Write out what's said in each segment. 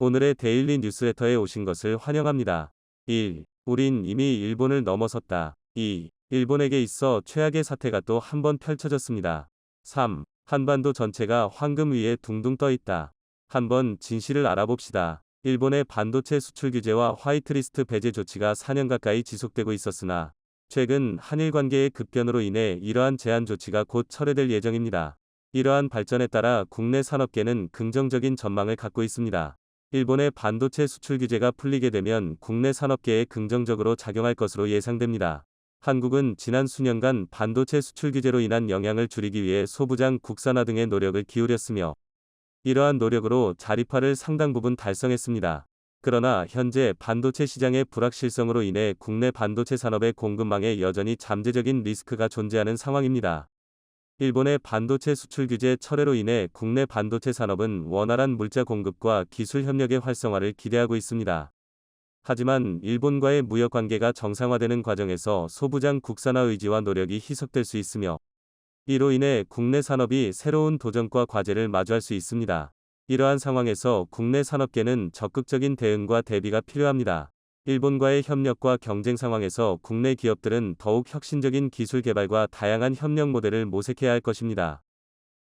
오늘의 데일리 뉴스레터에 오신 것을 환영합니다. 1. 우린 이미 일본을 넘어섰다. 2. 일본에게 있어 최악의 사태가 또 한 번 펼쳐졌습니다. 3. 한반도 전체가 황금 위에 둥둥 떠 있다. 한번 진실을 알아봅시다. 일본의 반도체 수출 규제와 화이트리스트 배제 조치가 4년 가까이 지속되고 있었으나 최근 한일 관계의 급변으로 인해 이러한 제한 조치가 곧 철회될 예정입니다. 이러한 발전에 따라 국내 산업계는 긍정적인 전망을 갖고 있습니다. 일본의 반도체 수출 규제가 풀리게 되면 국내 산업계에 긍정적으로 작용할 것으로 예상됩니다. 한국은 지난 수년간 반도체 수출 규제로 인한 영향을 줄이기 위해 소부장 국산화 등의 노력을 기울였으며 이러한 노력으로 자립화를 상당 부분 달성했습니다. 그러나 현재 반도체 시장의 불확실성으로 인해 국내 반도체 산업의 공급망에 여전히 잠재적인 리스크가 존재하는 상황입니다. 일본의 반도체 수출 규제 철회로 인해 국내 반도체 산업은 원활한 물자 공급과 기술 협력의 활성화를 기대하고 있습니다. 하지만 일본과의 무역 관계가 정상화되는 과정에서 소부장 국산화 의지와 노력이 희석될 수 있으며 이로 인해 국내 산업이 새로운 도전과 과제를 마주할 수 있습니다. 이러한 상황에서 국내 산업계는 적극적인 대응과 대비가 필요합니다. 일본과의 협력과 경쟁 상황에서 국내 기업들은 더욱 혁신적인 기술 개발과 다양한 협력 모델을 모색해야 할 것입니다.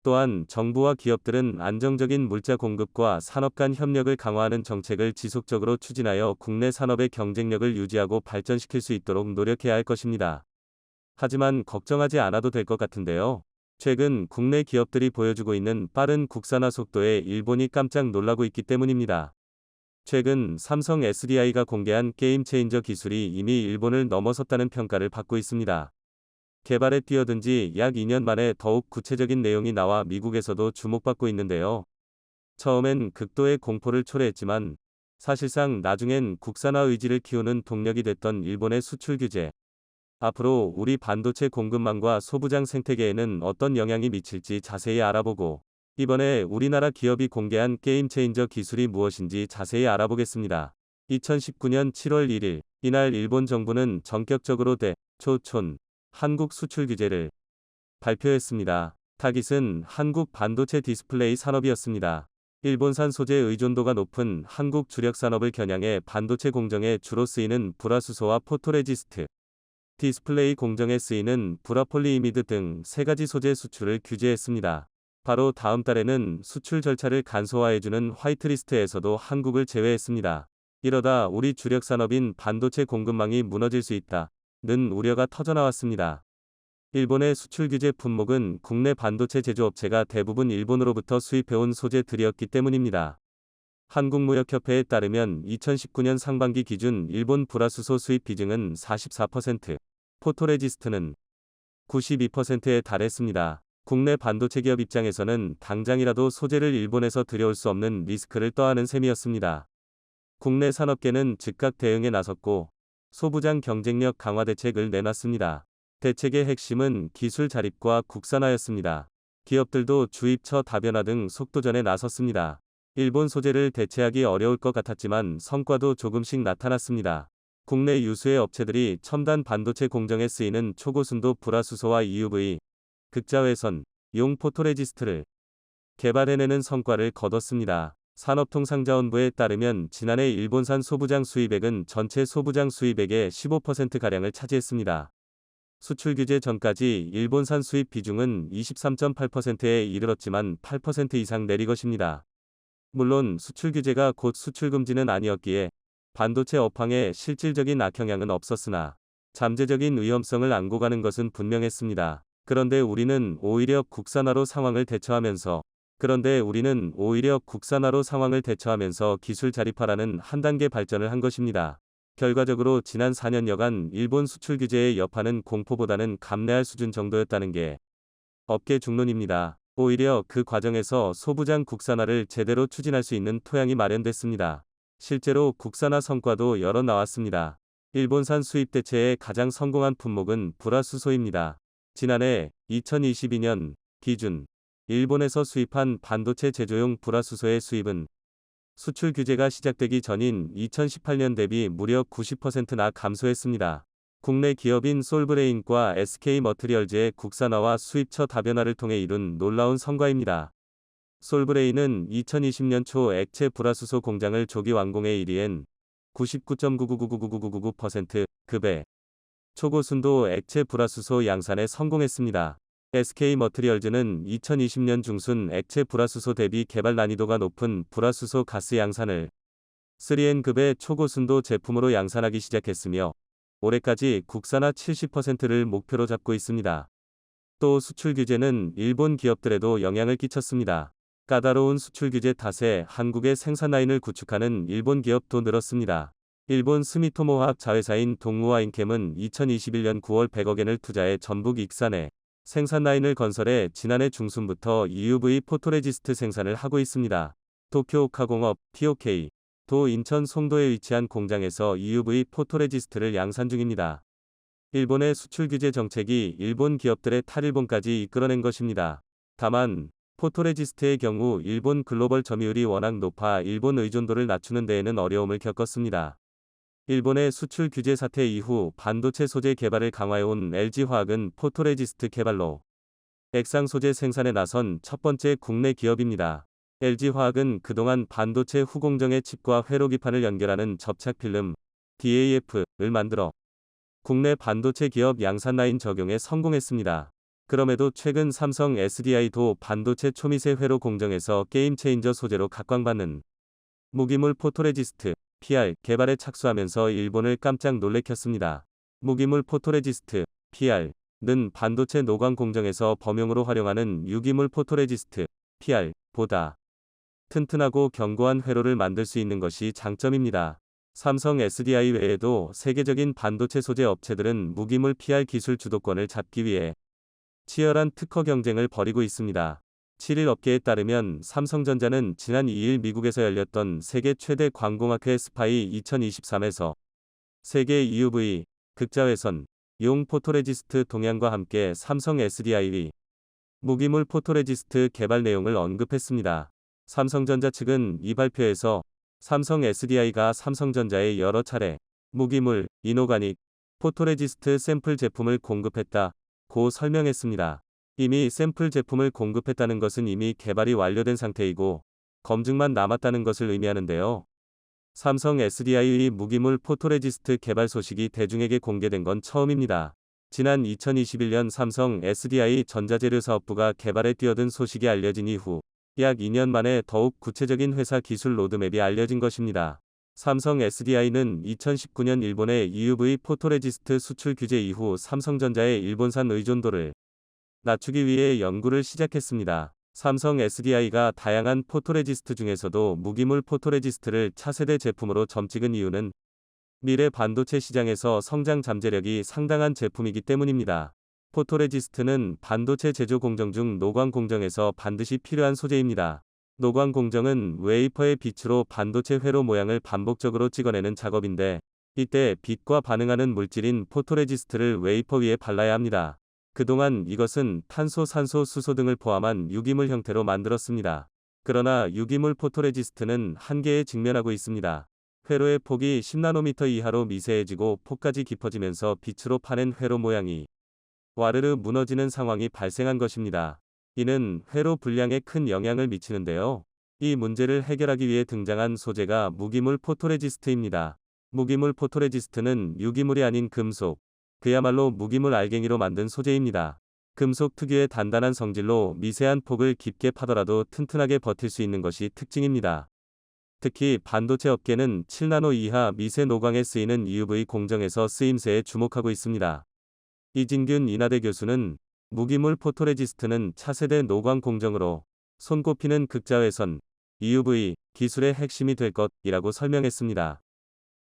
또한 정부와 기업들은 안정적인 물자 공급과 산업 간 협력을 강화하는 정책을 지속적으로 추진하여 국내 산업의 경쟁력을 유지하고 발전시킬 수 있도록 노력해야 할 것입니다. 하지만 걱정하지 않아도 될 것 같은데요. 최근 국내 기업들이 보여주고 있는 빠른 국산화 속도에 일본이 깜짝 놀라고 있기 때문입니다. 최근 삼성 SDI가 공개한 게임 체인저 기술이 이미 일본을 넘어섰다는 평가를 받고 있습니다. 개발에 뛰어든 지 약 2년 만에 더욱 구체적인 내용이 나와 미국에서도 주목받고 있는데요. 처음엔 극도의 공포를 초래했지만 사실상 나중엔 국산화 의지를 키우는 동력이 됐던 일본의 수출 규제. 앞으로 우리 반도체 공급망과 소부장 생태계에는 어떤 영향이 미칠지 자세히 알아보고 이번에 우리나라 기업이 공개한 게임 체인저 기술이 무엇인지 자세히 알아보겠습니다. 2019년 7월 1일 이날 일본 정부는 전격적으로 대초촌 한국 수출 규제를 발표했습니다. 타깃은 한국 반도체 디스플레이 산업이었습니다. 일본산 소재 의존도가 높은 한국 주력 산업을 겨냥해 반도체 공정에 주로 쓰이는 불화수소와 포토레지스트, 디스플레이 공정에 쓰이는 불화폴리이미드 등 3가지 소재 수출을 규제했습니다. 바로 다음 달에는 수출 절차를 간소화해주는 화이트리스트에서도 한국을 제외했습니다. 이러다 우리 주력 산업인 반도체 공급망이 무너질 수 있다는 우려가 터져나왔습니다. 일본의 수출 규제 품목은 국내 반도체 제조업체가 대부분 일본으로부터 수입해온 소재들이었기 때문입니다. 한국무역협회에 따르면 2019년 상반기 기준 일본 불화수소 수입 비중은 44%, 포토레지스트는 92%에 달했습니다. 국내 반도체 기업 입장에서는 당장이라도 소재를 일본에서 들여올 수 없는 리스크를 떠안은 셈이었습니다. 국내 산업계는 즉각 대응에 나섰고 소부장 경쟁력 강화 대책을 내놨습니다. 대책의 핵심은 기술 자립과 국산화였습니다. 기업들도 주입처 다변화 등 속도전에 나섰습니다. 일본 소재를 대체하기 어려울 것 같았지만 성과도 조금씩 나타났습니다. 국내 유수의 업체들이 첨단 반도체 공정에 쓰이는 초고순도 불화수소와 EUV, 극자외선, 용 포토레지스트를 개발해내는 성과를 거뒀습니다. 산업통상자원부에 따르면 지난해 일본산 소부장 수입액은 전체 소부장 수입액의 15%가량을 차지했습니다. 수출 규제 전까지 일본산 수입 비중은 23.8%에 이르렀지만 8% 이상 내리 것입니다. 물론 수출 규제가 곧 수출 금지는 아니었기에 반도체 업황에 실질적인 악영향은 없었으나 잠재적인 위험성을 안고 가는 것은 분명했습니다. 그런데 우리는 오히려 국산화로 상황을 대처하면서 기술 자립화라는 한 단계 발전을 한 것입니다. 결과적으로 지난 4년여간 일본 수출 규제의 여파는 공포보다는 감내할 수준 정도였다는 게 업계 중론입니다. 오히려 그 과정에서 소부장 국산화를 제대로 추진할 수 있는 토양이 마련됐습니다. 실제로 국산화 성과도 여러 나왔습니다. 일본산 수입 대체의 가장 성공한 품목은 불화수소입니다. 지난해 2022년 기준 일본에서 수입한 반도체 제조용 불화수소의 수입은 수출 규제가 시작되기 전인 2018년 대비 무려 90%나 감소했습니다. 국내 기업인 솔브레인과 SK머티리얼즈의 국산화와 수입처 다변화를 통해 이룬 놀라운 성과입니다. 솔브레인은 2020년 초 액체 불화수소 공장을 조기 완공에 1위엔 99.9999999% 초고순도 액체 불화수소 양산에 성공했습니다. SK머트리얼즈는 2020년 중순 액체 불화수소 대비 개발 난이도가 높은 불화수소 가스 양산을 3N급의 초고순도 제품으로 양산하기 시작했으며 올해까지 국산화 70%를 목표로 잡고 있습니다. 또 수출 규제는 일본 기업들에도 영향을 끼쳤습니다. 까다로운 수출 규제 탓에 한국의 생산 라인을 구축하는 일본 기업도 늘었습니다. 일본 스미토모 화학 자회사인 동무와인캠은 2021년 9월 100억엔을 투자해 전북 익산에 생산 라인을 건설해 지난해 중순부터 EUV 포토레지스트 생산을 하고 있습니다. 도쿄오카공업 TOK 도 인천 송도에 위치한 공장에서 EUV 포토레지스트를 양산 중입니다. 일본의 수출 규제 정책이 일본 기업들의 탈일본까지 이끌어낸 것입니다. 다만 포토레지스트의 경우 일본 글로벌 점유율이 워낙 높아 일본 의존도를 낮추는 데에는 어려움을 겪었습니다. 일본의 수출 규제 사태 이후 반도체 소재 개발을 강화해온 LG화학은 포토레지스트 개발로 액상 소재 생산에 나선 첫 번째 국내 기업입니다. LG화학은 그동안 반도체 후공정의 칩과 회로기판을 연결하는 접착 필름 DAF를 만들어 국내 반도체 기업 양산 라인 적용에 성공했습니다. 그럼에도 최근 삼성 SDI도 반도체 초미세 회로 공정에서 게임 체인저 소재로 각광받는 무기물 포토레지스트 PR 개발에 착수하면서 일본을 깜짝 놀래켰습니다. 무기물 포토레지스트 PR는 반도체 노광 공정에서 범용으로 활용하는 유기물 포토레지스트 PR보다 튼튼하고 견고한 회로를 만들 수 있는 것이 장점입니다. 삼성 SDI 외에도 세계적인 반도체 소재 업체들은 무기물 PR 기술 주도권을 잡기 위해 치열한 특허 경쟁을 벌이고 있습니다. 7일 업계에 따르면 삼성전자는 지난 2일 미국에서 열렸던 세계 최대 광공학회 스파이 2023에서 세계 EUV 극자외선 용 포토레지스트 동향과 함께 삼성 SDI 무기물 포토레지스트 개발 내용을 언급했습니다. 삼성전자 측은 이 발표에서 삼성 SDI가 삼성전자에 여러 차례 무기물 이노가닉 포토레지스트 샘플 제품을 공급했다고 설명했습니다. 이미 샘플 제품을 공급했다는 것은 이미 개발이 완료된 상태이고 검증만 남았다는 것을 의미하는데요. 삼성 SDI의 무기물 포토레지스트 개발 소식이 대중에게 공개된 건 처음입니다. 지난 2021년 삼성 SDI 전자재료 사업부가 개발에 뛰어든 소식이 알려진 이후 약 2년 만에 더욱 구체적인 회사 기술 로드맵이 알려진 것입니다. 삼성 SDI는 2019년 일본의 EUV 포토레지스트 수출 규제 이후 삼성전자의 일본산 의존도를 낮추기 위해 연구를 시작했습니다. 삼성 SDI가 다양한 포토레지스트 중에서도 무기물 포토레지스트를 차세대 제품으로 점찍은 이유는 미래 반도체 시장에서 성장 잠재력이 상당한 제품이기 때문입니다. 포토레지스트는 반도체 제조 공정 중 노광 공정에서 반드시 필요한 소재입니다. 노광 공정은 웨이퍼의 빛으로 반도체 회로 모양을 반복적으로 찍어내는 작업인데 이때 빛과 반응하는 물질인 포토레지스트를 웨이퍼 위에 발라야 합니다. 그동안 이것은 탄소, 산소, 수소 등을 포함한 유기물 형태로 만들었습니다. 그러나 유기물 포토레지스트는 한계에 직면하고 있습니다. 회로의 폭이 10나노미터 이하로 미세해지고 폭까지 깊어지면서 빛으로 파낸 회로 모양이 와르르 무너지는 상황이 발생한 것입니다. 이는 회로 분량에 큰 영향을 미치는데요. 이 문제를 해결하기 위해 등장한 소재가 무기물 포토레지스트입니다. 무기물 포토레지스트는 유기물이 아닌 금속, 그야말로 무기물 알갱이로 만든 소재입니다. 금속 특유의 단단한 성질로 미세한 폭을 깊게 파더라도 튼튼하게 버틸 수 있는 것이 특징입니다. 특히 반도체 업계는 7나노 이하 미세 노광에 쓰이는 EUV 공정에서 쓰임새에 주목하고 있습니다. 이진균 인하대 교수는 무기물 포토레지스트는 차세대 노광 공정으로 손꼽히는 극자외선 EUV 기술의 핵심이 될 것이라고 설명했습니다.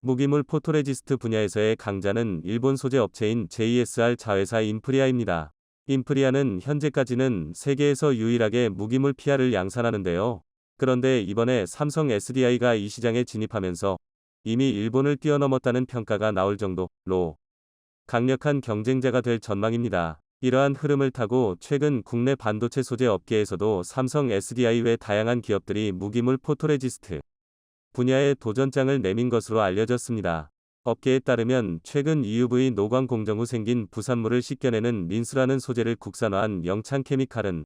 무기물 포토레지스트 분야에서의 강자는 일본 소재 업체인 JSR 자회사 인프리아입니다. 인프리아는 현재까지는 세계에서 유일하게 무기물 PR을 양산하는데요. 그런데 이번에 삼성 SDI가 이 시장에 진입하면서 이미 일본을 뛰어넘었다는 평가가 나올 정도로 강력한 경쟁자가 될 전망입니다. 이러한 흐름을 타고 최근 국내 반도체 소재 업계에서도 삼성 SDI 외 다양한 기업들이 무기물 포토레지스트 분야에 도전장을 내민 것으로 알려졌습니다. 업계에 따르면 최근 EUV 노광 공정 후 생긴 부산물을 씻겨내는 린스라는 소재를 국산화한 영창케미칼은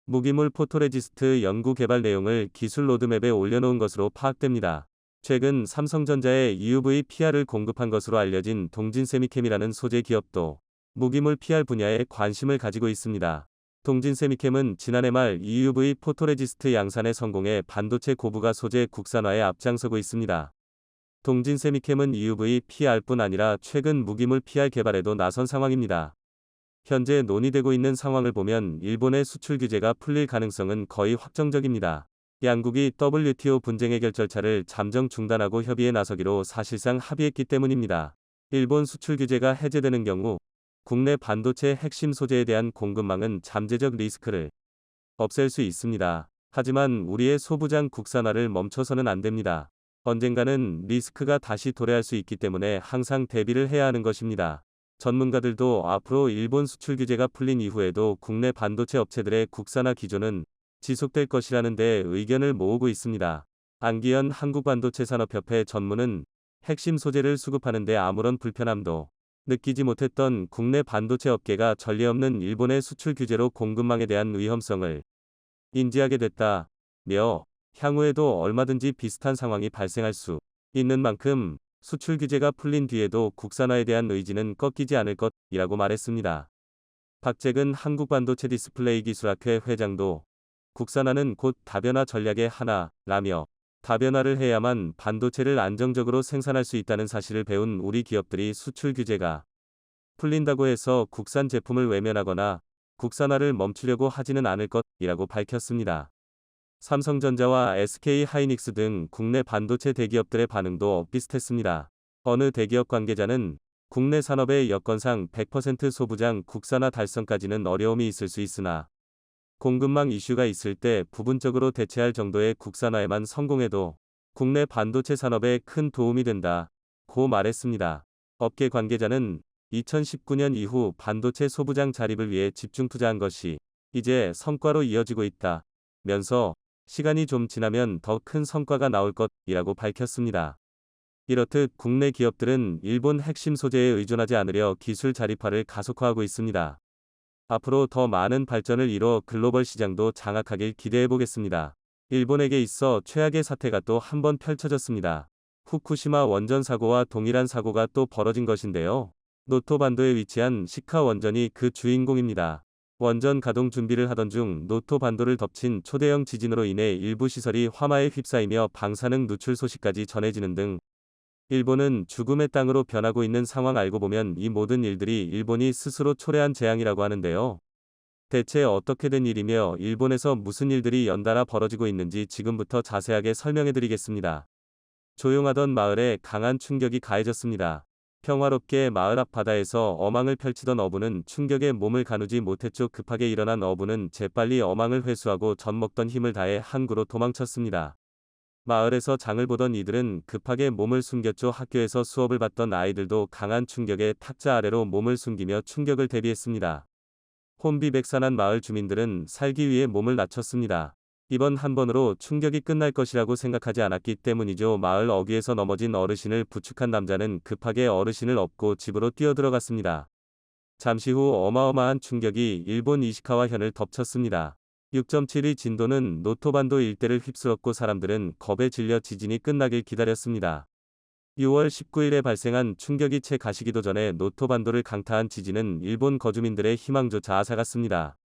무기물 포토레지스트 연구 개발 내용을 기술 로드맵에 올려놓은 것으로 파악됩니다. 최근 삼성전자에 EUV PR을 공급한 것으로 알려진 동진세미캠이라는 소재 기업도 무기물 PR 분야에 관심을 가지고 있습니다. 동진세미캠은 지난해 말 EUV 포토레지스트 양산에 성공해 반도체 고부가 소재 국산화에 앞장서고 있습니다. 동진세미캠은 EUV PR뿐 아니라 최근 무기물 PR 개발에도 나선 상황입니다. 현재 논의되고 있는 상황을 보면 일본의 수출 규제가 풀릴 가능성은 거의 확정적입니다. 양국이 WTO 분쟁 해결 절차를 잠정 중단하고 협의에 나서기로 사실상 합의했기 때문입니다. 일본 수출 규제가 해제되는 경우 국내 반도체 핵심 소재에 대한 공급망은 잠재적 리스크를 없앨 수 있습니다. 하지만 우리의 소부장 국산화를 멈춰서는 안 됩니다. 언젠가는 리스크가 다시 도래할 수 있기 때문에 항상 대비를 해야 하는 것입니다. 전문가들도 앞으로 일본 수출 규제가 풀린 이후에도 국내 반도체 업체들의 국산화 기조는 지속될 것이라는 데 의견을 모으고 있습니다. 안기현 한국반도체산업협회 전무는 핵심 소재를 수급하는 데 아무런 불편함도 느끼지 못했던 국내 반도체 업계가 전례 없는 일본의 수출 규제로 공급망에 대한 위험성을 인지하게 됐다며 향후에도 얼마든지 비슷한 상황이 발생할 수 있는 만큼 수출 규제가 풀린 뒤에도 국산화에 대한 의지는 꺾이지 않을 것이라고 말했습니다. 박재근 한국반도체 디스플레이 기술학회 회장도 국산화는 곧 다변화 전략의 하나라며 다변화를 해야만 반도체를 안정적으로 생산할 수 있다는 사실을 배운 우리 기업들이 수출 규제가 풀린다고 해서 국산 제품을 외면하거나 국산화를 멈추려고 하지는 않을 것이라고 밝혔습니다. 삼성전자와 SK하이닉스 등 국내 반도체 대기업들의 반응도 비슷했습니다. 어느 대기업 관계자는 국내 산업의 여건상 100% 소부장 국산화 달성까지는 어려움이 있을 수 있으나 공급망 이슈가 있을 때 부분적으로 대체할 정도의 국산화에만 성공해도 국내 반도체 산업에 큰 도움이 된다고 말했습니다. 업계 관계자는 2019년 이후 반도체 소부장 자립을 위해 집중 투자한 것이 이제 성과로 이어지고 있다면서 시간이 좀 지나면 더 큰 성과가 나올 것이라고 밝혔습니다. 이렇듯 국내 기업들은 일본 핵심 소재에 의존하지 않으려 기술 자립화를 가속화하고 있습니다. 앞으로 더 많은 발전을 이뤄 글로벌 시장도 장악하길 기대해보겠습니다. 일본에게 있어 최악의 사태가 또 한 번 펼쳐졌습니다. 후쿠시마 원전 사고와 동일한 사고가 또 벌어진 것인데요. 노토반도에 위치한 시카 원전이 그 주인공입니다. 원전 가동 준비를 하던 중 노토반도를 덮친 초대형 지진으로 인해 일부 시설이 화마에 휩싸이며 방사능 누출 소식까지 전해지는 등 일본은 죽음의 땅으로 변하고 있는 상황. 알고 보면 이 모든 일들이 일본이 스스로 초래한 재앙이라고 하는데요. 대체 어떻게 된 일이며 일본에서 무슨 일들이 연달아 벌어지고 있는지 지금부터 자세하게 설명해드리겠습니다. 조용하던 마을에 강한 충격이 가해졌습니다. 평화롭게 마을 앞 바다에서 어망을 펼치던 어부는 충격에 몸을 가누지 못했죠. 급하게 일어난 어부는 재빨리 어망을 회수하고 젖먹던 힘을 다해 항구로 도망쳤습니다. 마을에서 장을 보던 이들은 급하게 몸을 숨겼죠. 학교에서 수업을 받던 아이들도 강한 충격에 탁자 아래로 몸을 숨기며 충격을 대비했습니다. 혼비백산한 마을 주민들은 살기 위해 몸을 낮췄습니다. 이번 한 번으로 충격이 끝날 것이라고 생각하지 않았기 때문이죠. 마을 어귀에서 넘어진 어르신을 부축한 남자는 급하게 어르신을 업고 집으로 뛰어들어갔습니다. 잠시 후 어마어마한 충격이 일본 이시카와 현을 덮쳤습니다. 6.7의 진도는 노토반도 일대를 휩쓸었고 사람들은 겁에 질려 지진이 끝나길 기다렸습니다. 6월 19일에 발생한 충격이 채 가시기도 전에 노토반도를 강타한 지진은 일본 거주민들의 희망조차 앗아갔습니다.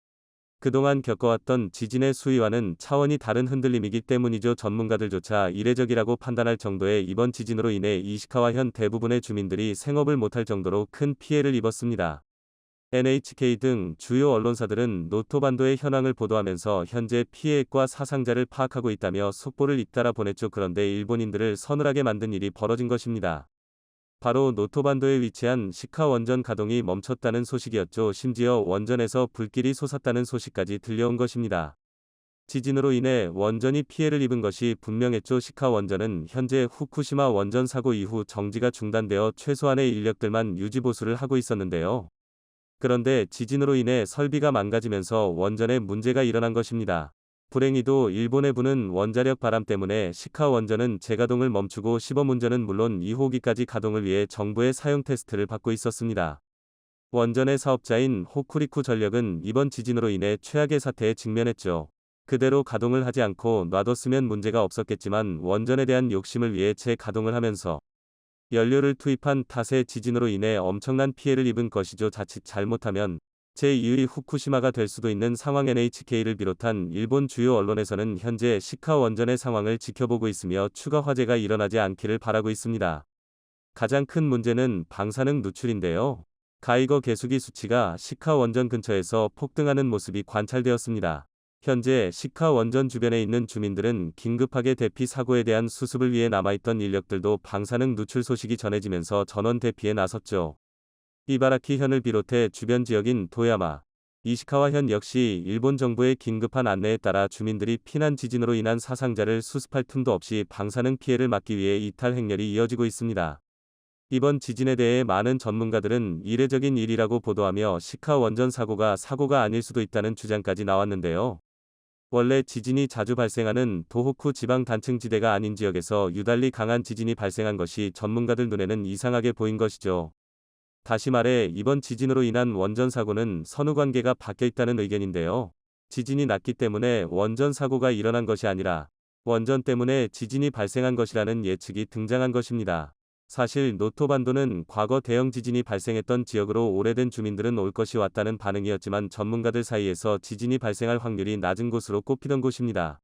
그동안 겪어왔던 지진의 수위와는 차원이 다른 흔들림이기 때문이죠. 전문가들조차 이례적이라고 판단할 정도의 이번 지진으로 인해 이시카와 현 대부분의 주민들이 생업을 못할 정도로 큰 피해를 입었습니다. NHK 등 주요 언론사들은 노토반도의 현황을 보도하면서 현재 피해액과 사상자를 파악하고 있다며 속보를 잇따라 보냈죠. 그런데 일본인들을 서늘하게 만든 일이 벌어진 것입니다. 바로 노토반도에 위치한 시카 원전 가동이 멈췄다는 소식이었죠. 심지어 원전에서 불길이 솟았다는 소식까지 들려온 것입니다. 지진으로 인해 원전이 피해를 입은 것이 분명했죠. 시카 원전은 현재 후쿠시마 원전 사고 이후 정지가 중단되어 최소한의 인력들만 유지보수를 하고 있었는데요. 그런데 지진으로 인해 설비가 망가지면서 원전에 문제가 일어난 것입니다. 불행히도 일본에 부는 원자력 바람 때문에 시카 원전은 재가동을 멈추고 시범운전은 물론 2호기까지 가동을 위해 정부의 사용 테스트를 받고 있었습니다. 원전의 사업자인 호쿠리쿠 전력은 이번 지진으로 인해 최악의 사태에 직면했죠. 그대로 가동을 하지 않고 놔뒀으면 문제가 없었겠지만 원전에 대한 욕심을 위해 재가동을 하면서 연료를 투입한 탓에 지진으로 인해 엄청난 피해를 입은 것이죠. 자칫 잘못하면 제2의 후쿠시마가 될 수도 있는 상황. NHK를 비롯한 일본 주요 언론에서는 현재 시카 원전의 상황을 지켜보고 있으며 추가 화재가 일어나지 않기를 바라고 있습니다. 가장 큰 문제는 방사능 누출인데요. 가이거 계수기 수치가 시카 원전 근처에서 폭등하는 모습이 관찰되었습니다. 현재 시카 원전 주변에 있는 주민들은 긴급하게 대피 사고에 대한 수습을 위해 남아있던 인력들도 방사능 누출 소식이 전해지면서 전원 대피에 나섰죠. 이바라키 현을 비롯해 주변 지역인 도야마, 이시카와 현 역시 일본 정부의 긴급한 안내에 따라 주민들이 피난 지진으로 인한 사상자를 수습할 틈도 없이 방사능 피해를 막기 위해 이탈 행렬이 이어지고 있습니다. 이번 지진에 대해 많은 전문가들은 이례적인 일이라고 보도하며 시카 원전 사고가 아닐 수도 있다는 주장까지 나왔는데요. 원래 지진이 자주 발생하는 도호쿠 지방 단층지대가 아닌 지역에서 유달리 강한 지진이 발생한 것이 전문가들 눈에는 이상하게 보인 것이죠. 다시 말해 이번 지진으로 인한 원전 사고는 선후관계가 바뀌어 있다는 의견인데요. 지진이 났기 때문에 원전 사고가 일어난 것이 아니라 원전 때문에 지진이 발생한 것이라는 예측이 등장한 것입니다. 사실 노토반도는 과거 대형 지진이 발생했던 지역으로 오래된 주민들은 올 것이 왔다는 반응이었지만 전문가들 사이에서 지진이 발생할 확률이 낮은 곳으로 꼽히던 곳입니다.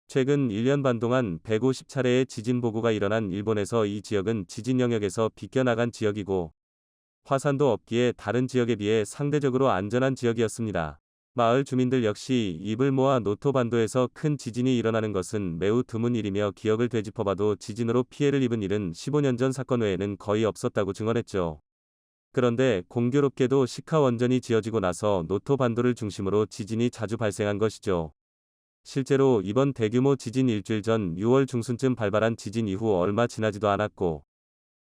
최근 1년 반 동안 150차례의 지진 보고가 일어난 일본에서 이 지역은 지진 영역에서 비껴나간 지역이고 화산도 없기에 다른 지역에 비해 상대적으로 안전한 지역이었습니다. 마을 주민들 역시 입을 모아 노토반도에서 큰 지진이 일어나는 것은 매우 드문 일이며 기억을 되짚어봐도 지진으로 피해를 입은 일은 15년 전 사건 외에는 거의 없었다고 증언했죠. 그런데 공교롭게도 시카 원전이 지어지고 나서 노토반도를 중심으로 지진이 자주 발생한 것이죠. 실제로 이번 대규모 지진 일주일 전 6월 중순쯤 발발한 지진 이후 얼마 지나지도 않았고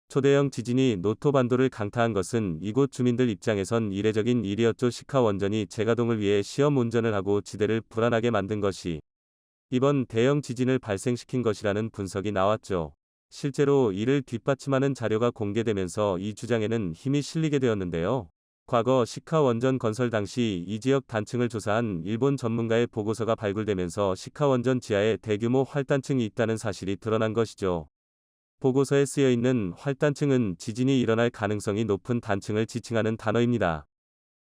초대형 지진이 노토반도를 강타한 것은 이곳 주민들 입장에선 이례적인 일이었죠. 시카 원전이 재가동을 위해 시험 운전을 하고 지대를 불안하게 만든 것이 이번 대형 지진을 발생시킨 것이라는 분석이 나왔죠. 실제로 이를 뒷받침하는 자료가 공개되면서 이 주장에는 힘이 실리게 되었는데요. 과거 시카 원전 건설 당시 이 지역 단층을 조사한 일본 전문가의 보고서가 발굴되면서 시카 원전 지하에 대규모 활단층이 있다는 사실이 드러난 것이죠. 보고서에 쓰여 있는 활단층은 지진이 일어날 가능성이 높은 단층을 지칭하는 단어입니다.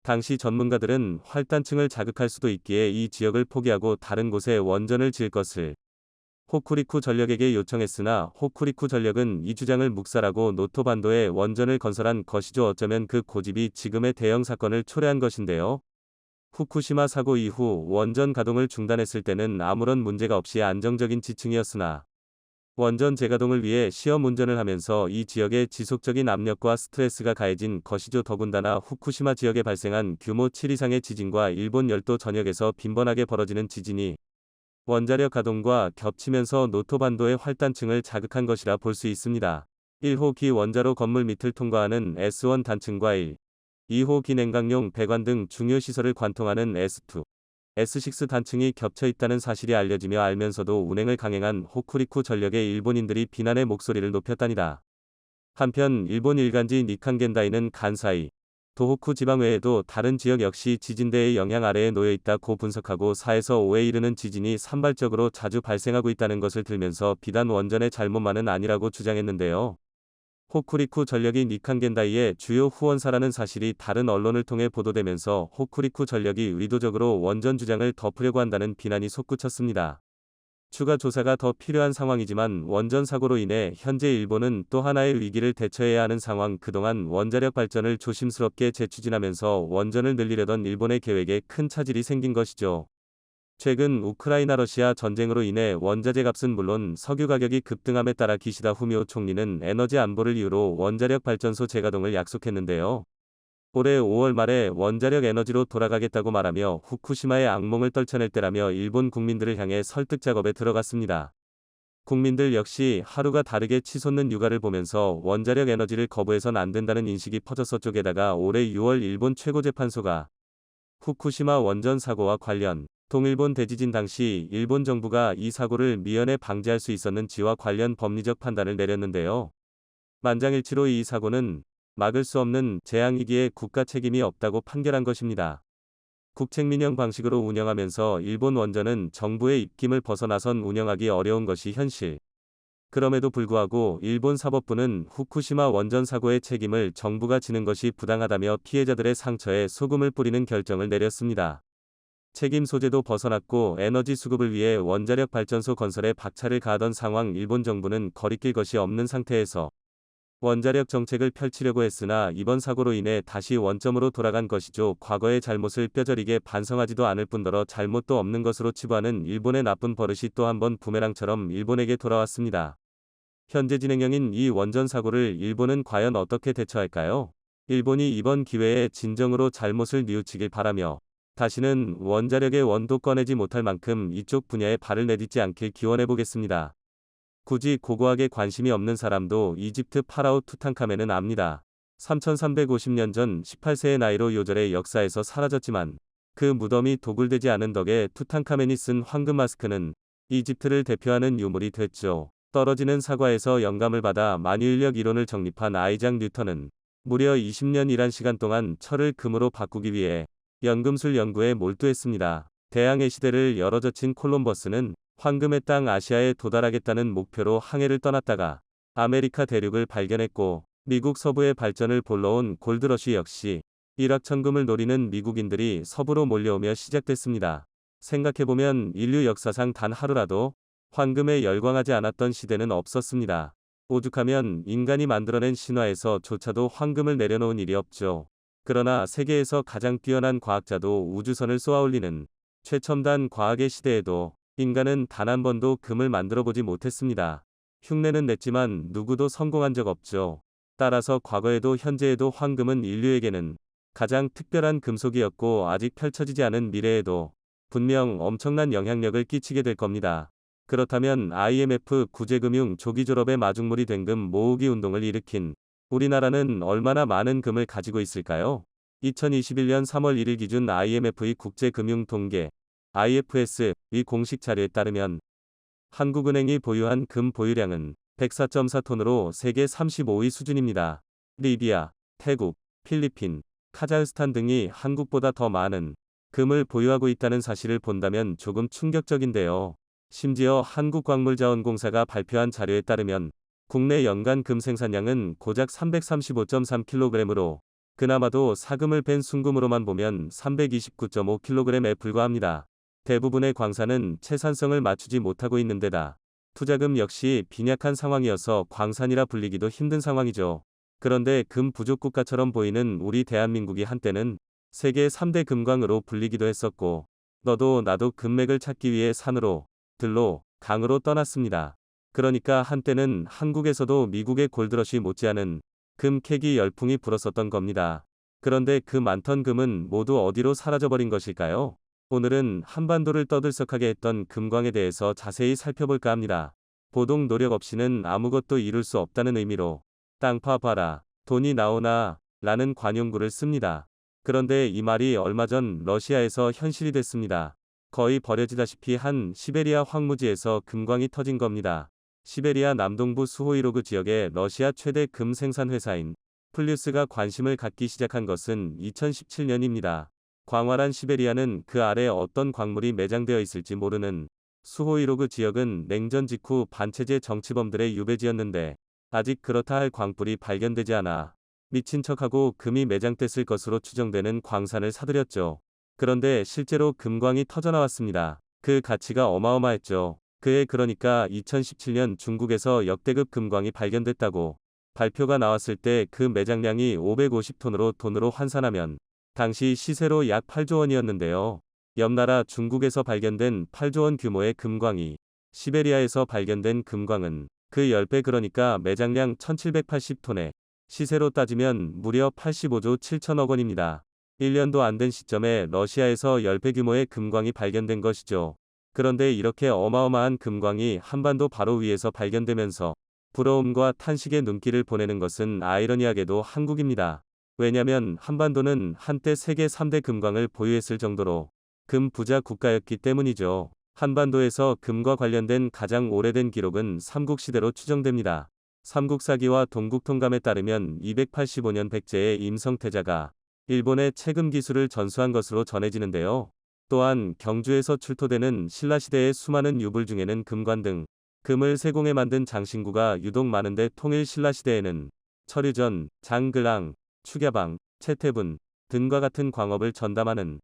당시 전문가들은 활단층을 자극할 수도 있기에 이 지역을 포기하고 다른 곳에 원전을 지을 것을 호쿠리쿠 전력에게 요청했으나 호쿠리쿠 전력은 이 주장을 묵살하고 노토반도에 원전을 건설한 것이죠. 어쩌면 그 고집이 지금의 대형 사건을 초래한 것인데요. 후쿠시마 사고 이후 원전 가동을 중단했을 때는 아무런 문제가 없이 안정적인 지층이었으나 원전 재가동을 위해 시험 운전을 하면서 이 지역에 지속적인 압력과 스트레스가 가해진 것이죠. 더군다나 후쿠시마 지역에 발생한 규모 7 이상의 지진과 일본 열도 전역에서 빈번하게 벌어지는 지진이 원자력 가동과 겹치면서 노토반도의 활단층을 자극한 것이라 볼 수 있습니다. 1호기 원자로 건물 밑을 통과하는 S1 단층과 2호기 냉각용 배관 등 중요 시설을 관통하는 S2, S6 단층이 겹쳐 있다는 사실이 알려지며 알면서도 운행을 강행한 호쿠리쿠 전력의 일본인들이 비난의 목소리를 높였답니다. 한편 일본 일간지 니칸겐다이는 간사이, 도호쿠 지방 외에도 다른 지역 역시 지진대의 영향 아래에 놓여 있다고 분석하고 4에서 5에 이르는 지진이 산발적으로 자주 발생하고 있다는 것을 들면서 비단 원전의 잘못만은 아니라고 주장했는데요. 호쿠리쿠 전력이 니칸겐다이의 주요 후원사라는 사실이 다른 언론을 통해 보도되면서 호쿠리쿠 전력이 의도적으로 원전 주장을 덮으려고 한다는 비난이 솟구쳤습니다. 추가 조사가 더 필요한 상황이지만 원전 사고로 인해 현재 일본은 또 하나의 위기를 대처해야 하는 상황. 그동안 원자력 발전을 조심스럽게 재추진하면서 원전을 늘리려던 일본의 계획에 큰 차질이 생긴 것이죠. 최근 우크라이나 러시아 전쟁으로 인해 원자재 값은 물론 석유 가격이 급등함에 따라 기시다 후미오 총리는 에너지 안보를 이유로 원자력 발전소 재가동을 약속했는데요. 올해 5월 말에 원자력 에너지로 돌아가겠다고 말하며 후쿠시마의 악몽을 떨쳐낼 때라며 일본 국민들을 향해 설득 작업에 들어갔습니다. 국민들 역시 하루가 다르게 치솟는 육아를 보면서 원자력 에너지를 거부해선 안 된다는 인식이 퍼졌었죠. 게다가 올해 6월 일본 최고재판소가 후쿠시마 원전 사고와 관련 동일본 대지진 당시 일본 정부가 이 사고를 미연에 방지할 수 있었는지와 관련 법리적 판단을 내렸는데요. 만장일치로 이 사고는 막을 수 없는 재앙이기에 국가 책임이 없다고 판결한 것입니다. 국책민영 방식으로 운영하면서 일본 원전은 정부의 입김을 벗어나선 운영하기 어려운 것이 현실. 그럼에도 불구하고 일본 사법부는 후쿠시마 원전 사고의 책임을 정부가 지는 것이 부당하다며 피해자들의 상처에 소금을 뿌리는 결정을 내렸습니다. 책임 소재도 벗어났고 에너지 수급을 위해 원자력 발전소 건설에 박차를 가하던 상황. 일본 정부는 거리낄 것이 없는 상태에서 원자력 정책을 펼치려고 했으나 이번 사고로 인해 다시 원점으로 돌아간 것이죠. 과거의 잘못을 뼈저리게 반성하지도 않을 뿐더러 잘못도 없는 것으로 치부하는 일본의 나쁜 버릇이 또 한 번 부메랑처럼 일본에게 돌아왔습니다. 현재 진행형인 이 원전 사고를 일본은 과연 어떻게 대처할까요? 일본이 이번 기회에 진정으로 잘못을 뉘우치길 바라며 다시는 원자력의 원도 꺼내지 못할 만큼 이쪽 분야에 발을 내딛지 않길 기원해 보겠습니다. 굳이 고고하게 관심이 없는 사람도 이집트 파라오 투탕카멘은 압니다. 3350년 전 18세의 나이로 요절의 역사에서 사라졌지만 그 무덤이 도굴되지 않은 덕에 투탕카멘이 쓴 황금 마스크는 이집트를 대표하는 유물이 됐죠. 떨어지는 사과에서 영감을 받아 만유인력 이론을 정립한 아이작 뉴턴은 무려 20년 일한 시간 동안 철을 금으로 바꾸기 위해 연금술 연구에 몰두했습니다. 대항해 시대를 열어젖힌 콜럼버스는 황금의 땅 아시아에 도달하겠다는 목표로 항해를 떠났다가 아메리카 대륙을 발견했고 미국 서부의 발전을 볼러온 골드러시 역시 일확천금을 노리는 미국인들이 서부로 몰려오며 시작됐습니다. 생각해보면 인류 역사상 단 하루라도 황금에 열광하지 않았던 시대는 없었습니다. 오죽하면 인간이 만들어낸 신화에서조차도 황금을 내려놓은 일이 없죠. 그러나 세계에서 가장 뛰어난 과학자도 우주선을 쏘아올리는 최첨단 과학의 시대에도 인간은 단 한 번도 금을 만들어보지 못했습니다. 흉내는 냈지만 누구도 성공한 적 없죠. 따라서 과거에도 현재에도 황금은 인류에게는 가장 특별한 금속이었고 아직 펼쳐지지 않은 미래에도 분명 엄청난 영향력을 끼치게 될 겁니다. 그렇다면 IMF 구제금융 조기 졸업의 마중물이 된 금 모으기 운동을 일으킨 우리나라는 얼마나 많은 금을 가지고 있을까요? 2021년 3월 1일 기준 IMF의 국제금융 통계 IFS의 공식 자료에 따르면 한국은행이 보유한 금 보유량은 104.4톤으로 세계 35위 수준입니다. 리비아, 태국, 필리핀, 카자흐스탄 등이 한국보다 더 많은 금을 보유하고 있다는 사실을 본다면 조금 충격적인데요. 심지어 한국광물자원공사가 발표한 자료에 따르면 국내 연간 금 생산량은 고작 335.3kg으로 그나마도 사금을 뺀 순금으로만 보면 329.5kg에 불과합니다. 대부분의 광산은 채산성을 맞추지 못하고 있는 데다 투자금 역시 빈약한 상황이어서 광산이라 불리기도 힘든 상황이죠. 그런데 금 부족 국가처럼 보이는 우리 대한민국이 한때는 세계 3대 금광으로 불리기도 했었고 너도 나도 금맥을 찾기 위해 산으로 들로, 강으로 떠났습니다. 그러니까 한때는 한국에서도 미국의 골드러시 못지않은 금 캐기 열풍이 불었었던 겁니다. 그런데 그 많던 금은 모두 어디로 사라져버린 것일까요? 오늘은 한반도를 떠들썩하게 했던 금광에 대해서 자세히 살펴볼까 합니다. 보동 노력 없이는 아무것도 이룰 수 없다는 의미로 땅 파봐라, 돈이 나오나 라는 관용구를 씁니다. 그런데 이 말이 얼마 전 러시아에서 현실이 됐습니다. 거의 버려지다시피 한 시베리아 황무지에서 금광이 터진 겁니다. 시베리아 남동부 수호이로그 지역의 러시아 최대 금 생산 회사인 플류스가 관심을 갖기 시작한 것은 2017년입니다. 광활한 시베리아는 그 아래 어떤 광물이 매장되어 있을지 모르는 수호이로그 지역은 냉전 직후 반체제 정치범들의 유배지였는데 아직 그렇다 할 광불이 발견되지 않아 미친 척하고 금이 매장됐을 것으로 추정되는 광산을 사들였죠. 그런데 실제로 금광이 터져나왔습니다. 그 가치가 어마어마했죠. 그해 그러니까 2017년 중국에서 역대급 금광이 발견됐다고 발표가 나왔을 때 그 매장량이 550톤으로 돈으로 환산하면 당시 시세로 약 8조 원이었는데요. 옆 나라 중국에서 발견된 8조 원 규모의 금광이 시베리아에서 발견된 금광은 그 10배 그러니까 매장량 1780톤에 시세로 따지면 무려 85조 7천억 원입니다. 1년도 안 된 시점에 러시아에서 10배 규모의 금광이 발견된 것이죠. 그런데 이렇게 어마어마한 금광이 한반도 바로 위에서 발견되면서 부러움과 탄식의 눈길을 보내는 것은 아이러니하게도 한국입니다. 왜냐면 한반도는 한때 세계 3대 금광을 보유했을 정도로 금 부자 국가였기 때문이죠. 한반도에서 금과 관련된 가장 오래된 기록은 삼국시대로 추정됩니다. 삼국사기와 동국통감에 따르면 285년 백제의 임성태자가 일본의 채금 기술을 전수한 것으로 전해지는데요. 또한 경주에서 출토되는 신라시대의 수많은 유물 중에는 금관 등 금을 세공에 만든 장신구가 유독 많은데 통일 신라시대에는 철유전, 장글랑, 축야방, 채태분 등과 같은 광업을 전담하는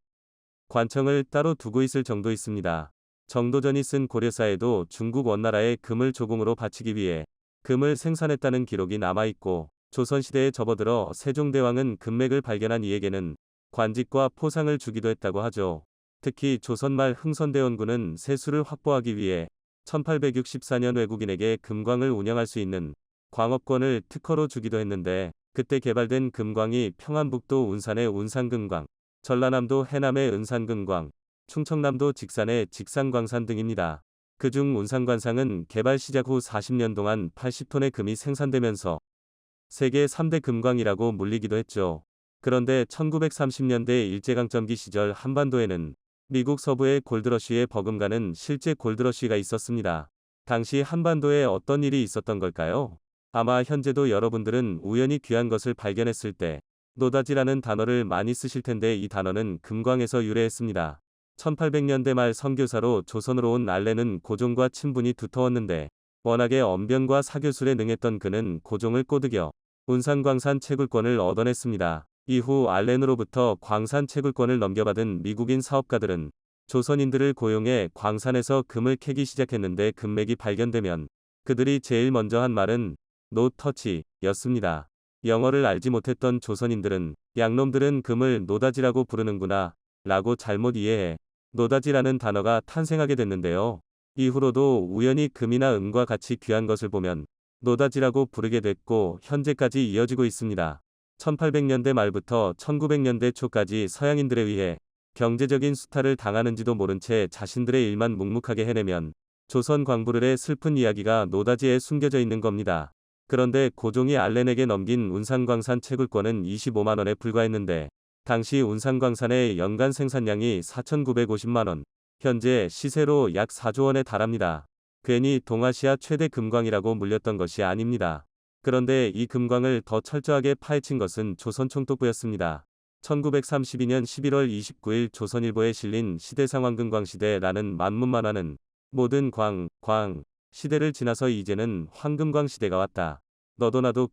관청을 따로 두고 있을 정도 있습니다. 정도전이 쓴 고려사에도 중국 원나라에 금을 조공으로 바치기 위해 금을 생산했다는 기록이 남아있고, 조선시대에 접어들어 세종대왕은 금맥을 발견한 이에게는 관직과 포상을 주기도 했다고 하죠. 특히 조선 말 흥선대원군은 세수를 확보하기 위해 1864년 외국인에게 금광을 운영할 수 있는 광업권을 특허로 주기도 했는데, 그때 개발된 금광이 평안북도 운산의 운산금광, 전라남도 해남의 은산금광, 충청남도 직산의 직산광산 등입니다. 그중 운산관상은 개발 시작 후 40년 동안 80톤의 금이 생산되면서 세계 3대 금광이라고 물리기도 했죠. 그런데 1930년대 일제강점기 시절 한반도에는 미국 서부의 골드러쉬에 버금가는 실제 골드러쉬가 있었습니다. 당시 한반도에 어떤 일이 있었던 걸까요? 아마 현재도 여러분들은 우연히 귀한 것을 발견했을 때 노다지라는 단어를 많이 쓰실 텐데, 이 단어는 금광에서 유래했습니다. 1800년대 말 선교사로 조선으로 온 알렌은 고종과 친분이 두터웠는데, 워낙에 언변과 사교술에 능했던 그는 고종을 꼬드겨 운산광산 채굴권을 얻어냈습니다. 이후 알렌으로부터 광산 채굴권을 넘겨받은 미국인 사업가들은 조선인들을 고용해 광산에서 금을 캐기 시작했는데, 금맥이 발견되면 그들이 제일 먼저 한 말은 "노 터치" 였습니다. 영어를 알지 못했던 조선인들은 양놈들은 금을 노다지라고 부르는구나 라고 잘못 이해해 노다지라는 단어가 탄생하게 됐는데요. 이후로도 우연히 금이나 은과 같이 귀한 것을 보면 노다지라고 부르게 됐고, 현재까지 이어지고 있습니다. 1800년대 말부터 1900년대 초까지 서양인들에 의해 경제적인 수탈을 당하는지도 모른 채 자신들의 일만 묵묵하게 해내면 조선 광부들의 슬픈 이야기가 노다지에 숨겨져 있는 겁니다. 그런데 고종이 알렌에게 넘긴 운산광산 채굴권은 25만원에 불과했는데, 당시 운산광산의 연간 생산량이 4,950만원, 현재 시세로 약 4조원에 달합니다. 괜히 동아시아 최대 금광이라고 물렸던 것이 아닙니다. 그런데 이 금광을 더 철저하게 파헤친 것은 조선총독부였습니다. 1932년 11월 29일 조선일보에 실린 시대상황금광시대라는 만문만화는 모든 광 시대를 지나서 이제는 황금광 시대가 왔다. 너도 나도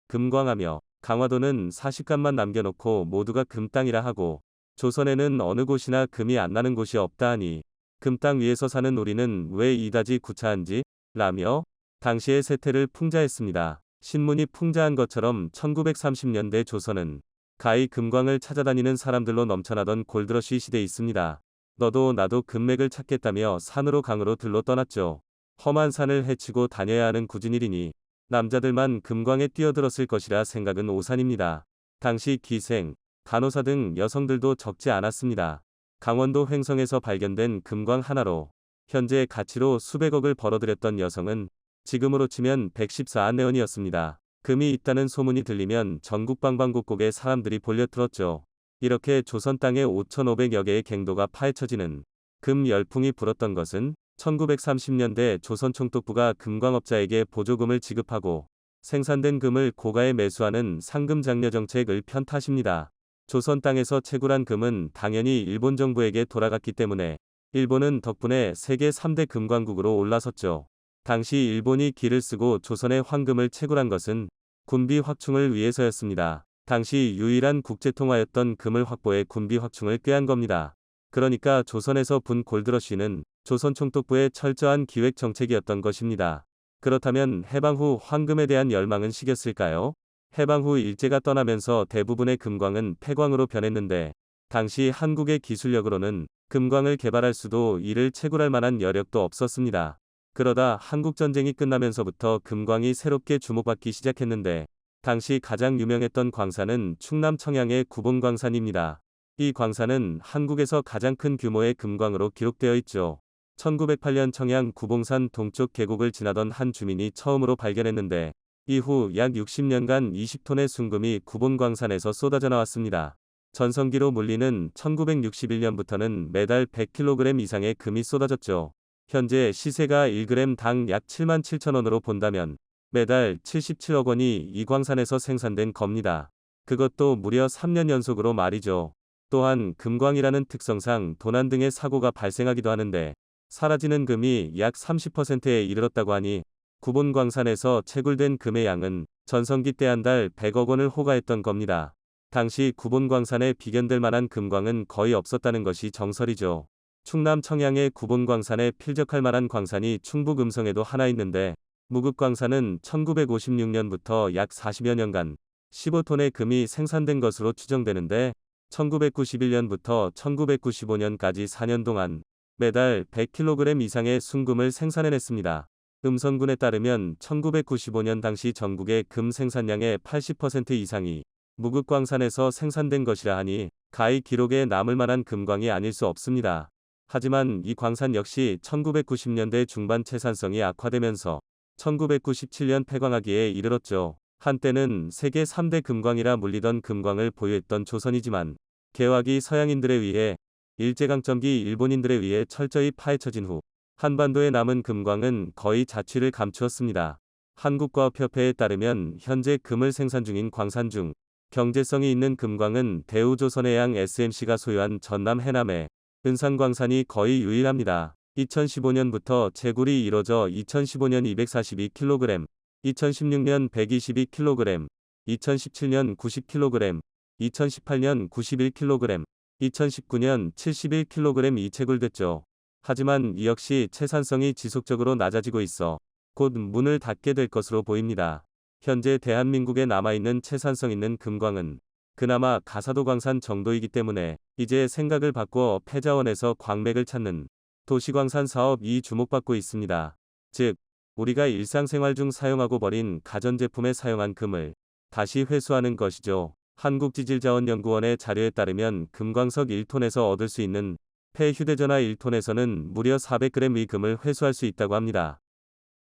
금광하며 강화도는 40간만 남겨놓고 모두가 금땅이라 하고, 조선에는 어느 곳이나 금이 안 나는 곳이 없다 하니 금땅 위에서 사는 우리는 왜 이다지 구차한지? 라며 당시의 세태를 풍자했습니다. 신문이 풍자한 것처럼 1930년대 조선은 가히 금광을 찾아다니는 사람들로 넘쳐나던 골드러쉬 시대에 있습니다. 너도 나도 금맥을 찾겠다며 산으로 강으로 들러 떠났죠. 험한 산을 헤치고 다녀야 하는 굳은 일이니 남자들만 금광에 뛰어들었을 것이라 생각은 오산입니다. 당시 기생, 간호사 등 여성들도 적지 않았습니다. 강원도 횡성에서 발견된 금광 하나로 현재 가치로 수백억을 벌어들였던 여성은 지금으로 치면 114안내원이었습니다. 금이 있다는 소문이 들리면 전국 방방곡곡에 사람들이 몰려들었죠. 이렇게 조선 땅에 5,500여 개의 갱도가 파헤쳐지는 금 열풍이 불었던 것은 1930년대 조선총독부가 금광업자에게 보조금을 지급하고 생산된 금을 고가에 매수하는 상금장려 정책을 편 탓입니다. 조선 땅에서 채굴한 금은 당연히 일본 정부에게 돌아갔기 때문에 일본은 덕분에 세계 3대 금광국으로 올라섰죠. 당시 일본이 기를 쓰고 조선의 황금을 채굴한 것은 군비 확충을 위해서였습니다. 당시 유일한 국제통화였던 금을 확보해 군비 확충을 꾀한 겁니다. 그러니까 조선에서 분 골드러쉬는 조선 총독부의 철저한 기획 정책이었던 것입니다. 그렇다면 해방 후 황금에 대한 열망은 식었을까요? 해방 후 일제가 떠나면서 대부분의 금광은 폐광으로 변했는데, 당시 한국의 기술력으로는 금광을 개발할 수도 이를 채굴할 만한 여력도 없었습니다. 그러다 한국전쟁이 끝나면서부터 금광이 새롭게 주목받기 시작했는데, 당시 가장 유명했던 광산은 충남 청양의 구봉광산입니다. 이 광산은 한국에서 가장 큰 규모의 금광으로 기록되어 있죠. 1908년 청양 구봉산 동쪽 계곡을 지나던 한 주민이 처음으로 발견했는데, 이후 약 60년간 20톤의 순금이 구봉광산에서 쏟아져 나왔습니다. 전성기로 물리는 1961년부터는 매달 100kg 이상의 금이 쏟아졌죠. 현재 시세가 1g당 약 77,000원으로 본다면 매달 77억 원이 이 광산에서 생산된 겁니다. 그것도 무려 3년 연속으로 말이죠. 또한 금광이라는 특성상 도난 등의 사고가 발생하기도 하는데 사라지는 금이 약 30%에 이르렀다고 하니 구본광산에서 채굴된 금의 양은 전성기 때 한 달 100억 원을 호가했던 겁니다. 당시 구본광산에 비견될 만한 금광은 거의 없었다는 것이 정설이죠. 충남 청양의 구본광산에 필적할 만한 광산이 충북음성에도 하나 있는데 무급광산은 1956년부터 약 40여 년간 15톤의 금이 생산된 것으로 추정되는데 1991년부터 1995년까지 4년 동안 매달 100kg 이상의 순금을 생산해냈습니다. 음성군에 따르면 1995년 당시 전국의 금 생산량의 80% 이상이 무급광산에서 생산된 것이라 하니 가히 기록에 남을 만한 금광이 아닐 수 없습니다. 하지만 이 광산 역시 1990년대 중반 채산성이 악화되면서 1997년 폐광하기에 이르렀죠. 한때는 세계 3대 금광이라 불리던 금광을 보유했던 조선이지만 개화기 서양인들에 의해 일제강점기 일본인들에 의해 철저히 파헤쳐진 후 한반도에 남은 금광은 거의 자취를 감추었습니다. 한국과학협회에 따르면 현재 금을 생산 중인 광산 중 경제성이 있는 금광은 대우조선해양 SMC가 소유한 전남 해남의 은산광산이 거의 유일합니다. 2015년부터 채굴이 이뤄져 2015년 242kg, 2016년 122kg, 2017년 90kg, 2018년 91kg, 2019년 71kg이 채굴됐죠. 하지만 이 역시 채산성이 지속적으로 낮아지고 있어 곧 문을 닫게 될 것으로 보입니다. 현재 대한민국에 남아있는 채산성 있는 금광은 그나마 가사도 광산 정도이기 때문에 이제 생각을 바꿔 폐자원에서 광맥을 찾는 도시광산 사업이 주목받고 있습니다. 즉, 우리가 일상생활 중 사용하고 버린 가전제품에 사용한 금을 다시 회수하는 것이죠. 한국지질자원연구원의 자료에 따르면 금광석 1톤에서 얻을 수 있는 폐휴대전화 1톤에서는 무려 400g의 금을 회수할 수 있다고 합니다.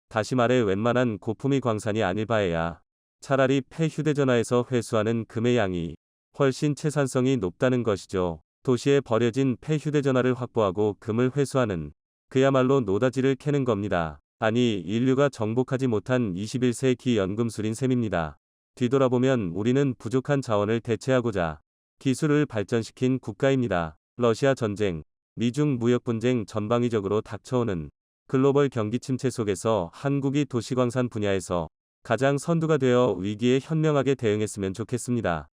다시 말해 웬만한 고품위 광산이 아닐 바에야 차라리 폐휴대전화에서 회수하는 금의 양이 훨씬 채산성이 높다는 것이죠. 도시에 버려진 폐휴대전화를 확보하고 금을 회수하는 그야말로 노다지를 캐는 겁니다. 아니 인류가 정복하지 못한 21세기 연금술인 셈입니다. 뒤돌아보면 우리는 부족한 자원을 대체하고자 기술을 발전시킨 국가입니다. 러시아 전쟁, 미중 무역 분쟁 전방위적으로 닥쳐오는 글로벌 경기 침체 속에서 한국이 도시광산 분야에서 가장 선두가 되어 위기에 현명하게 대응했으면 좋겠습니다.